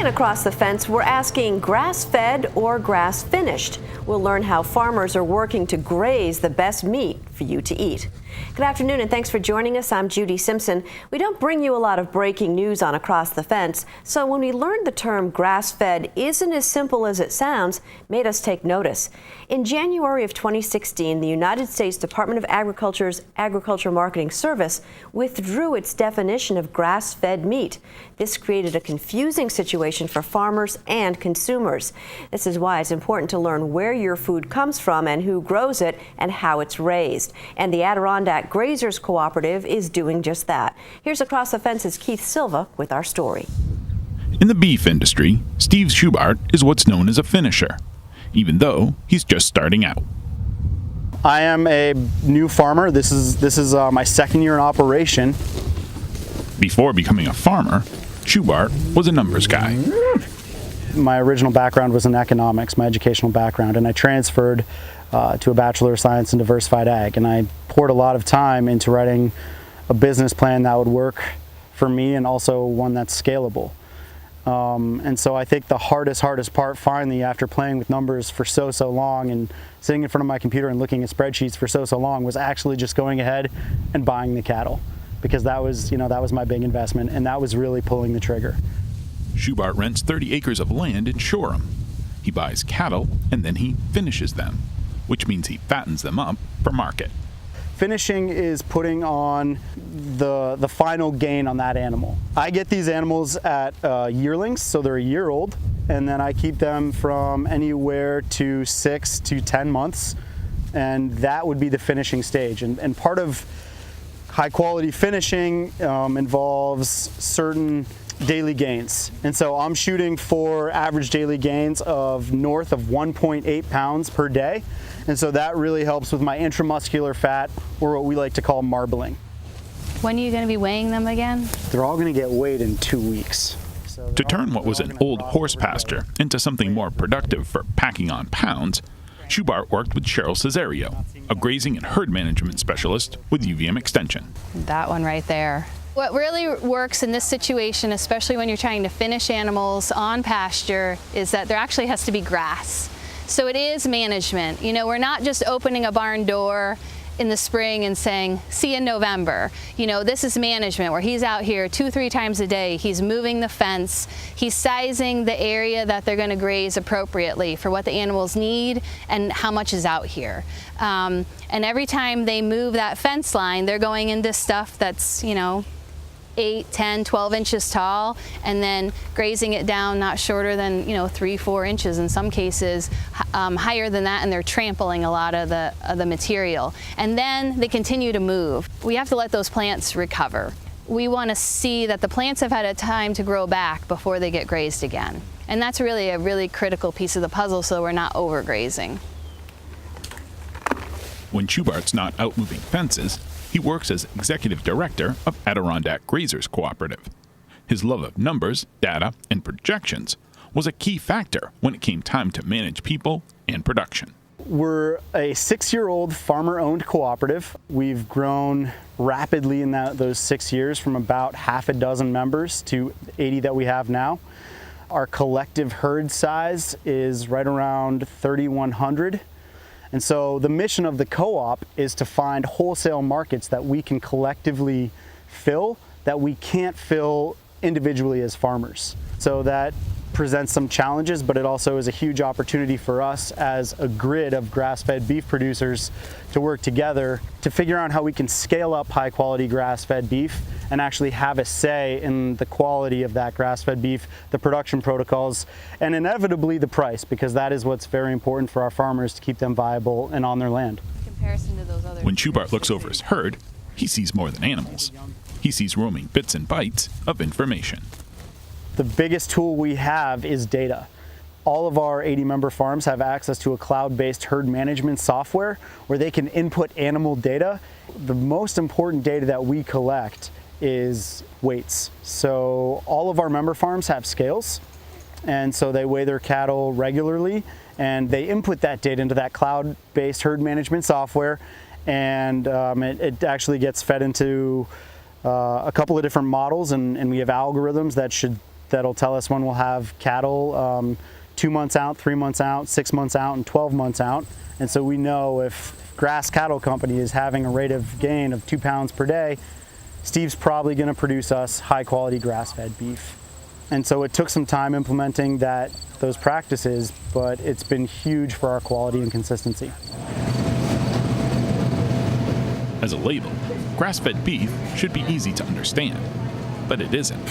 Across the Fence, we're asking grass-fed or grass-finished. We'll learn how farmers are working to graze the best meat for you to eat. Good afternoon and thanks for joining us. I'm Judy Simpson. We don't bring you a lot of breaking news on Across the Fence, so when we learned the term grass-fed isn't as simple as it sounds, it made us take notice. In January of 2016, the United States Department of Agriculture's Agriculture Marketing Service withdrew its definition of grass-fed meat. This created a confusing situation for farmers and consumers. This is why it's important to learn where your food comes from and who grows it and how it's raised. And the Adirondack Grazers Cooperative is doing just that. Here's Across the Fence's Keith Silva with our story. In the beef industry, Steve Shu Bart is what's known as a finisher, even though he's just starting out. I am a new farmer. This is my second year in operation. Before becoming a farmer, Shu Bart was a numbers guy. My original background was in economics, my educational background, and I transferred to a Bachelor of Science in Diversified Ag, and I poured a lot of time into writing a business plan that would work for me and also one that's scalable. And so I think the hardest part finally, after playing with numbers for so long and sitting in front of my computer and looking at spreadsheets for so long, was actually just going ahead and buying the cattle, because that was my big investment, and that was really pulling the trigger. Shu Bart rents 30 acres of land in Shoreham. He buys cattle and then he finishes them, which means he fattens them up for market. Finishing is putting on the final gain on that animal. I get these animals at yearlings, so they're a year old, and then I keep them from anywhere to 6 to 10 months, and that would be the finishing stage. And part of high quality finishing involves certain daily gains. And so I'm shooting for average daily gains of north of 1.8 pounds per day. And so that really helps with my intramuscular fat, or what we like to call marbling. When are you going to be weighing them again? They're all going to get weighed in 2 weeks. To turn what was an old horse pasture into something more productive for packing on pounds, Shu Bart worked with Cheryl Cesario, a grazing and herd management specialist with UVM Extension. That one right there. What really works in this situation, especially when you're trying to finish animals on pasture, is that there actually has to be grass. So it is management. You know, we're not just opening a barn door in the spring and saying, see you in November. You know, this is management where he's out here 2-3 times a day. He's moving the fence. He's sizing the area that they're going to graze appropriately for what the animals need and how much is out here. And every time they move that fence line, they're going into stuff that's, 8, 10, 12 inches tall, and then grazing it down not shorter than 3-4 inches in some cases, higher than that, and they're trampling a lot of the material. And then they continue to move. We have to let those plants recover. We want to see that the plants have had a time to grow back before they get grazed again. And that's really a really critical piece of the puzzle, so we're not overgrazing. When Shu Bart's not out moving fences, he works as executive director of Adirondack Grazers Cooperative. His love of numbers, data, and projections was a key factor when it came time to manage people and production. We're a 6-year-old farmer-owned cooperative. We've grown rapidly in those 6 years, from about half a dozen members to 80 that we have now. Our collective herd size is right around 3,100. And so the mission of the co-op is to find wholesale markets that we can collectively fill that we can't fill individually as farmers. So that presents some challenges, but it also is a huge opportunity for us as a grid of grass-fed beef producers to work together to figure out how we can scale up high-quality grass-fed beef and actually have a say in the quality of that grass-fed beef, the production protocols, and inevitably the price, because that is what's very important for our farmers to keep them viable and on their land. In comparison to those other When Shu Bart looks over his herd, he sees more than animals. He sees roaming bits and bytes of information. The biggest tool we have is data. All of our 80 member farms have access to a cloud-based herd management software where they can input animal data. The most important data that we collect is weights. So all of our member farms have scales, and so they weigh their cattle regularly, and they input that data into that cloud-based herd management software, and it actually gets fed into a couple of different models, and we have algorithms that should that'll tell us when we'll have cattle 2 months out, 3 months out, 6 months out, and 12 months out. And so we know if Grass Cattle Company is having a rate of gain of 2 pounds per day, Steve's probably going to produce us high quality grass-fed beef. And so it took some time implementing those practices, but it's been huge for our quality and consistency. As a label, grass-fed beef should be easy to understand, but it isn't.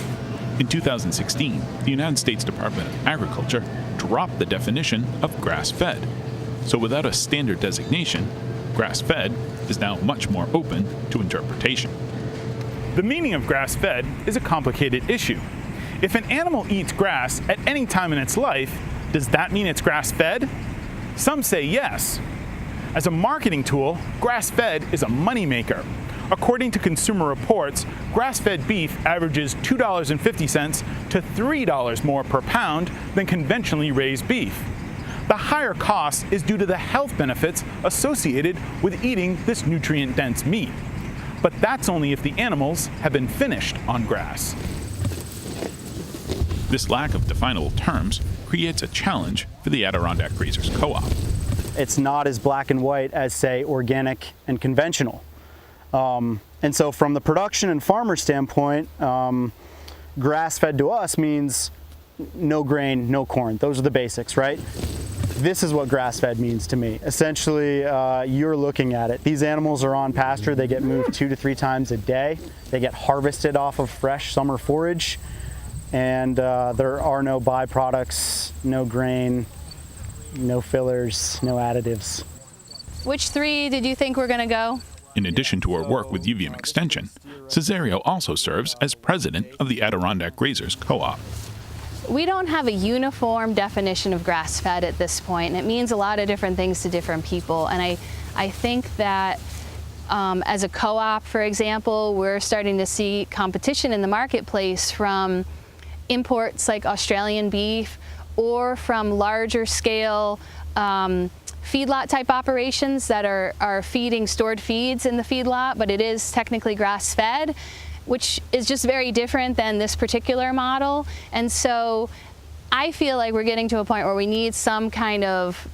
In 2016, the United States Department of Agriculture dropped the definition of grass-fed. So without a standard designation, grass-fed is now much more open to interpretation. The meaning of grass-fed is a complicated issue. If an animal eats grass at any time in its life, does that mean it's grass-fed? Some say yes. As a marketing tool, grass-fed is a moneymaker. According to Consumer Reports, grass-fed beef averages $2.50 to $3 more per pound than conventionally raised beef. The higher cost is due to the health benefits associated with eating this nutrient-dense meat. But that's only if the animals have been finished on grass. This lack of definable terms creates a challenge for the Adirondack Grazers Co-op. It's not as black and white as, say, organic and conventional. And so from the production and farmer standpoint, grass-fed to us means no grain, no corn. Those are the basics, right? This is what grass-fed means to me. Essentially, you're looking at it. These animals are on pasture. They get moved 2 to 3 times a day. They get harvested off of fresh summer forage. And there are no byproducts, no grain, no fillers, no additives. Which 3 did you think were going to go? In addition to her work with UVM Extension, Cesario also serves as president of the Adirondack Grazers Co-op. We don't have a uniform definition of grass-fed at this point, and it means a lot of different things to different people. And I think that as a co-op, for example, we're starting to see competition in the marketplace from imports like Australian beef or from larger scale feedlot type operations that are feeding stored feeds in the feedlot, but it is technically grass-fed, which is just very different than this particular model. And so I feel like we're getting to a point where we need some kind of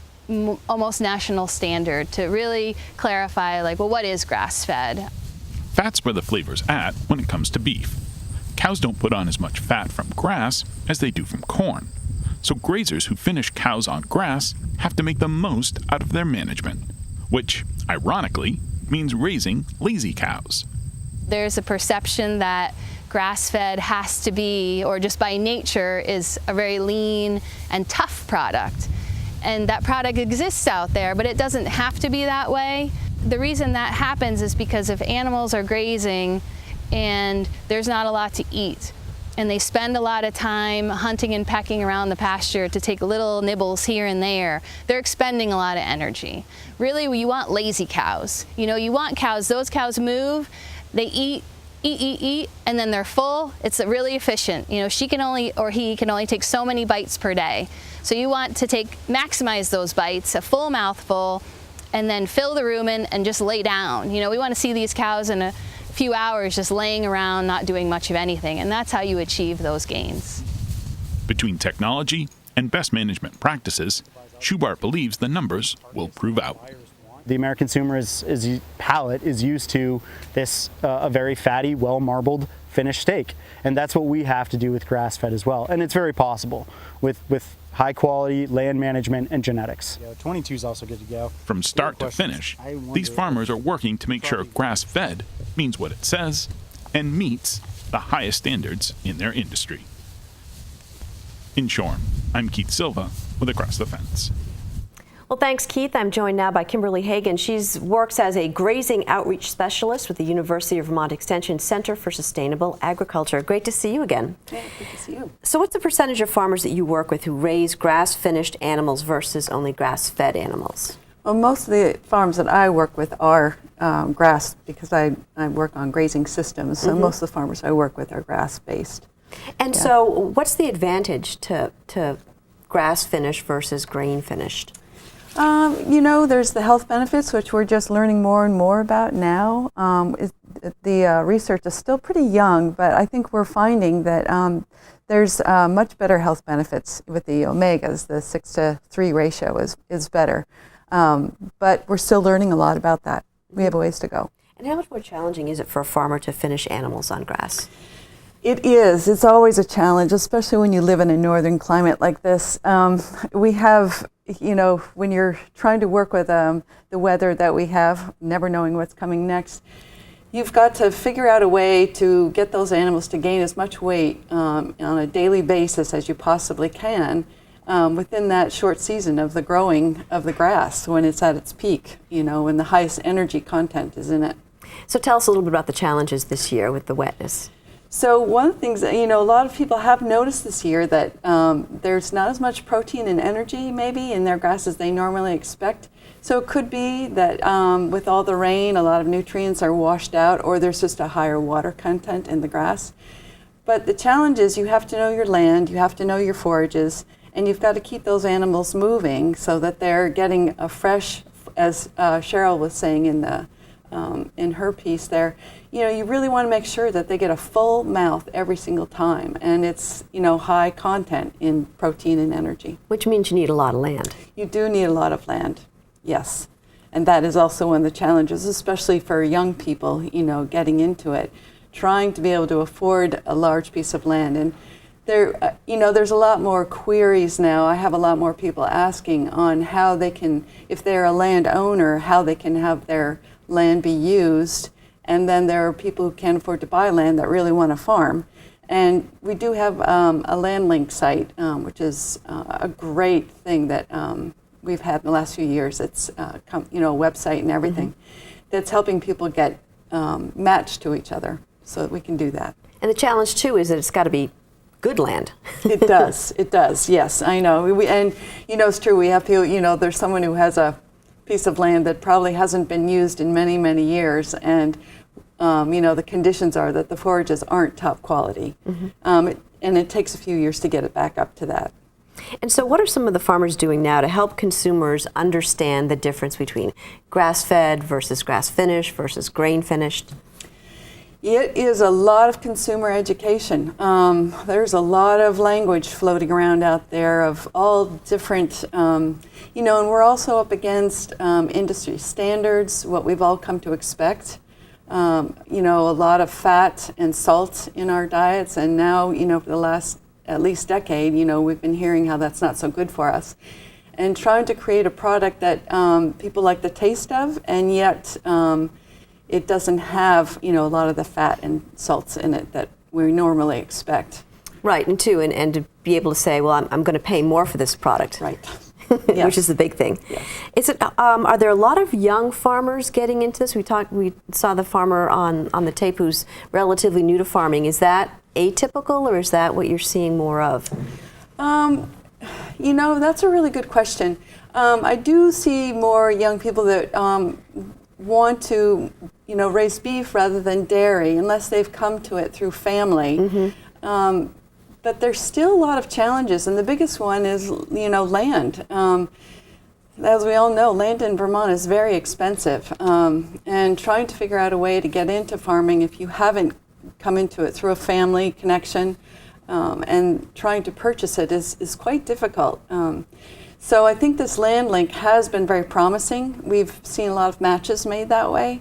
almost national standard to really clarify, like, well, what is grass-fed? Fat's where the flavor's at when it comes to beef. Cows don't put on as much fat from grass as they do from corn. So grazers who finish cows on grass have to make the most out of their management, which, ironically, means raising lazy cows. There's a perception that grass-fed has to be, or just by nature, is a very lean and tough product. And that product exists out there, but it doesn't have to be that way. The reason that happens is because if animals are grazing and there's not a lot to eat, and they spend a lot of time hunting and pecking around the pasture to take little nibbles here and there, they're expending a lot of energy. Really, you want lazy cows. You know, you want cows, those cows move, they eat, and then they're full. It's really efficient. You know, she can only, or he can only take so many bites per day. So you want to maximize those bites, a full mouthful, and then fill the rumen and just lay down. You know, we want to see these cows in a few hours just laying around, not doing much of anything, and that's how you achieve those gains. Between technology and best management practices, Shu Bart believes the numbers will prove out. The American consumer's palate is used to this a very fatty, well-marbled, finished steak, and that's what we have to do with grass-fed as well. And it's very possible with high-quality land management and genetics. 22 is also good to go. From start to finish, these farmers are working to make sure grass-fed means what it says and meets the highest standards in their industry. In Shoreham, I'm Keith Silva with Across the Fence. Well, thanks, Keith. I'm joined now by Kimberly Hagan. She works as a grazing outreach specialist with the University of Vermont Extension Center for Sustainable Agriculture. Great to see you again. Yeah, good to see you. So what's the percentage of farmers that you work with who raise grass-finished animals versus only grass-fed animals? Well, most of the farms that I work with are grass, because I work on grazing systems, so most of the farmers I work with are grass-based. And so what's the advantage to grass-finished versus grain-finished? You know, there's the health benefits, which we're just learning more and more about now. The research is still pretty young, but I think we're finding that there's much better health benefits with the omegas. The 6-to-3 ratio is better. But we're still learning a lot about that. We have a ways to go. And how much more challenging is it for a farmer to finish animals on grass? It is. It's always a challenge, especially when you live in a northern climate like this. We have, when you're trying to work with the weather that we have, never knowing what's coming next, you've got to figure out a way to get those animals to gain as much weight on a daily basis as you possibly can within that short season of the growing of the grass when it's at its peak, when the highest energy content is in it. So tell us a little bit about the challenges this year with the wetness. So one of the things that, a lot of people have noticed this year that there's not as much protein and energy maybe in their grass as they normally expect. So it could be that with all the rain, a lot of nutrients are washed out, or there's just a higher water content in the grass. But the challenge is you have to know your land, you have to know your forages, and you've got to keep those animals moving so that they're getting a fresh, as Cheryl was saying in her piece there, you really want to make sure that they get a full mouth every single time, and it's, high content in protein and energy. Which means you need a lot of land. You do need a lot of land, yes. And that is also one of the challenges, especially for young people, getting into it, trying to be able to afford a large piece of land. And there, there's a lot more queries now. I have a lot more people asking on how they can, if they're a landowner, how they can have their land be used. And then there are people who can't afford to buy land that really want to farm. And we do have a land link site, which is a great thing that we've had in the last few years. It's a website and everything that's helping people get matched to each other so that we can do that. And the challenge too is that it's got to be good land. It does, yes, I know. And it's true, we have people, there's someone who has a piece of land that probably hasn't been used in many, many years, and the conditions are that the forages aren't top quality. And it takes a few years to get it back up to that. And so what are some of the farmers doing now to help consumers understand the difference between grass-fed versus grass-finished versus grain-finished? It is a lot of consumer education. There's a lot of language floating around out there of all different, and we're also up against industry standards, what we've all come to expect. A lot of fat and salt in our diets, and now, for the last at least decade, we've been hearing how that's not so good for us. And trying to create a product that people like the taste of, and yet it doesn't have, a lot of the fat and salts in it that we normally expect. Right, and to be able to say, well, I'm going to pay more for this product. Right. Yes. Which is the big thing. Yes. Is it? Are there a lot of young farmers getting into this? We saw the farmer on the tape who's relatively new to farming. Is that atypical, or is that what you're seeing more of? That's a really good question. I do see more young people that want to, raise beef rather than dairy, unless they've come to it through family. But there's still a lot of challenges, and the biggest one is, land. As we all know, land in Vermont is very expensive, and trying to figure out a way to get into farming if you haven't come into it through a family connection, and trying to purchase it is quite difficult. So I think this land link has been very promising. We've seen a lot of matches made that way.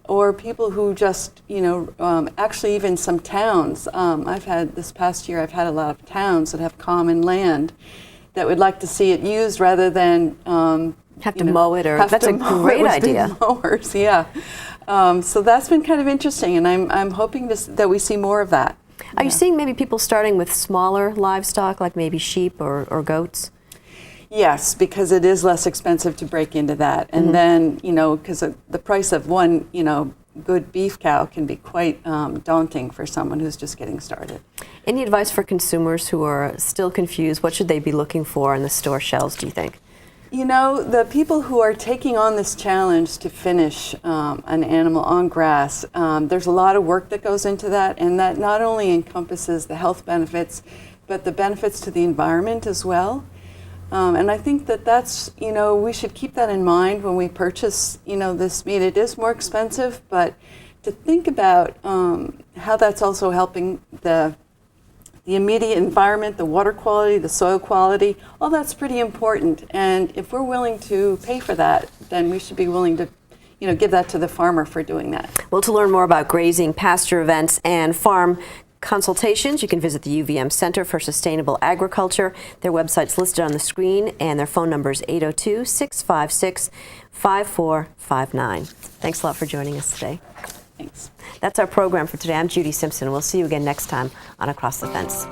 Or people who just, actually even some towns. This past year, I've had a lot of towns that have common land that would like to see it used rather than have to mow it, or that's a great idea. Mowers, yeah. So that's been kind of interesting, and I'm hoping that we see more of that. Are you seeing maybe people starting with smaller livestock, like maybe sheep or goats? Yes, because it is less expensive to break into that. And then, because the price of one, good beef cow can be quite daunting for someone who's just getting started. Any advice for consumers who are still confused? What should they be looking for on the store shelves, do you think? The people who are taking on this challenge to finish an animal on grass, there's a lot of work that goes into that, and that not only encompasses the health benefits, but the benefits to the environment as well. And I think that's, we should keep that in mind when we purchase, this meat. It is more expensive, but to think about how that's also helping the the immediate environment, the water quality, the soil quality, all that's pretty important. And if we're willing to pay for that, then we should be willing to give that to the farmer for doing that. Well, to learn more about grazing, pasture events, and farm consultations, you can visit the UVM Center for Sustainable Agriculture. Their website's listed on the screen, and their phone number is 802-656-5459. Thanks a lot for joining us today. Thanks. That's our program for today. I'm Judy Simpson. We'll see you again next time on Across the Fence.